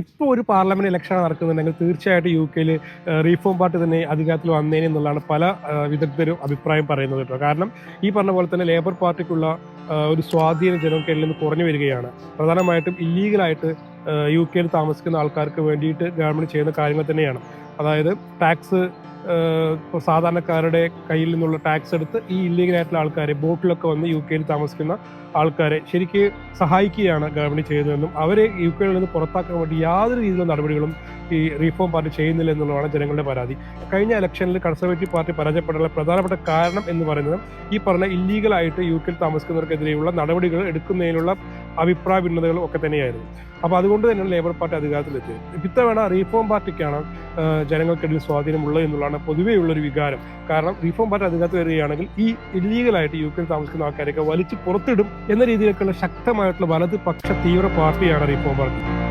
ഇപ്പോൾ ഒരു parliament election നടക്കുന്നുണ്ടെങ്കിൽ തീർച്ചയായിട്ടും യു.കെയിൽ റീഫോം പാർട്ടി തന്നെ അധികാരത്തിൽ വന്നേനെ എന്നുള്ളതാണ് പല വിദഗ്ധരും അഭിപ്രായം പറയുന്നത് കേട്ടോ. കാരണം ഈ പറഞ്ഞ പോലെ തന്നെ ലേബർ പാർട്ടിക്കുള്ള ഒരു സ്വാധീനം ജനങ്ങൾക്കിടയിൽ നിന്ന് കുറഞ്ഞു വരികയാണ്. പ്രധാനമായിട്ടും ഇല്ലീഗലായിട്ട് യു.കെയിൽ താമസിക്കുന്ന ആൾക്കാർക്ക് വേണ്ടിയിട്ട് ഗവൺമെന്റ് ചെയ്യുന്ന കാര്യങ്ങൾ തന്നെയാണ്. അതായത് ടാക്സ് സാധാരണക്കാരുടെ കയ്യിൽ നിന്നുള്ള ടാക്സ് എടുത്ത് ഈ ഇല്ലീഗലായിട്ടുള്ള ആൾക്കാരെ ബോട്ടിലൊക്കെ വന്ന് യു.കെയിൽ താമസിക്കുന്ന ആൾക്കാരെ ശരിക്ക് സഹായിക്കുകയാണ് ഗവൺമെന്റ് ചെയ്യുന്നതെന്നും അവരെ യു.കെയിൽ നിന്ന് പുറത്താക്കാൻ വേണ്ടി യാതൊരു രീതിയിലുള്ള നടപടികളും ഈ റീഫോം പാർട്ടി ചെയ്യുന്നില്ല എന്നുള്ളതാണ് ജനങ്ങളുടെ പരാതി. കഴിഞ്ഞ ഇലക്ഷനിൽ കൺസർവേറ്റീവ് പാർട്ടി പരാജയപ്പെടാനുള്ള പ്രധാനപ്പെട്ട കാരണം എന്ന് പറയുന്നത് ഈ പറഞ്ഞ ഇല്ലീഗലായിട്ട് യു.കെയിൽ താമസിക്കുന്നവർക്കെതിരെയുള്ള നടപടികൾ എടുക്കുന്നതിനുള്ള അഭിപ്രായ ഭിന്നതകളും ഒക്കെ തന്നെയായിരുന്നു. അപ്പോൾ അതുകൊണ്ട് തന്നെയാണ് ലേബർ പാർട്ടി അധികാരത്തിലെത്തിയത്. ഇത്തവണ റീഫോം പാർട്ടിക്കാണ് ജനങ്ങൾക്കിടയിൽ സ്വാധീനമുള്ളത് എന്നുള്ളതാണ് പൊതുവെയുള്ളൊരു വികാരം. കാരണം റീഫോം പാർട്ടി അധികാരത്തിൽ വരികയാണെങ്കിൽ ഈ ഇല്ലീഗലായിട്ട് യു.കെയിൽ താമസിക്കുന്ന ആൾക്കാരെയൊക്കെ വലിച്ചു പുറത്തിടും എന്ന രീതിയിലേക്കുള്ള ശക്തമായിട്ടുള്ള വലതുപക്ഷ തീവ്ര പാർട്ടിയാണ് റീഫോം പാർട്ടി.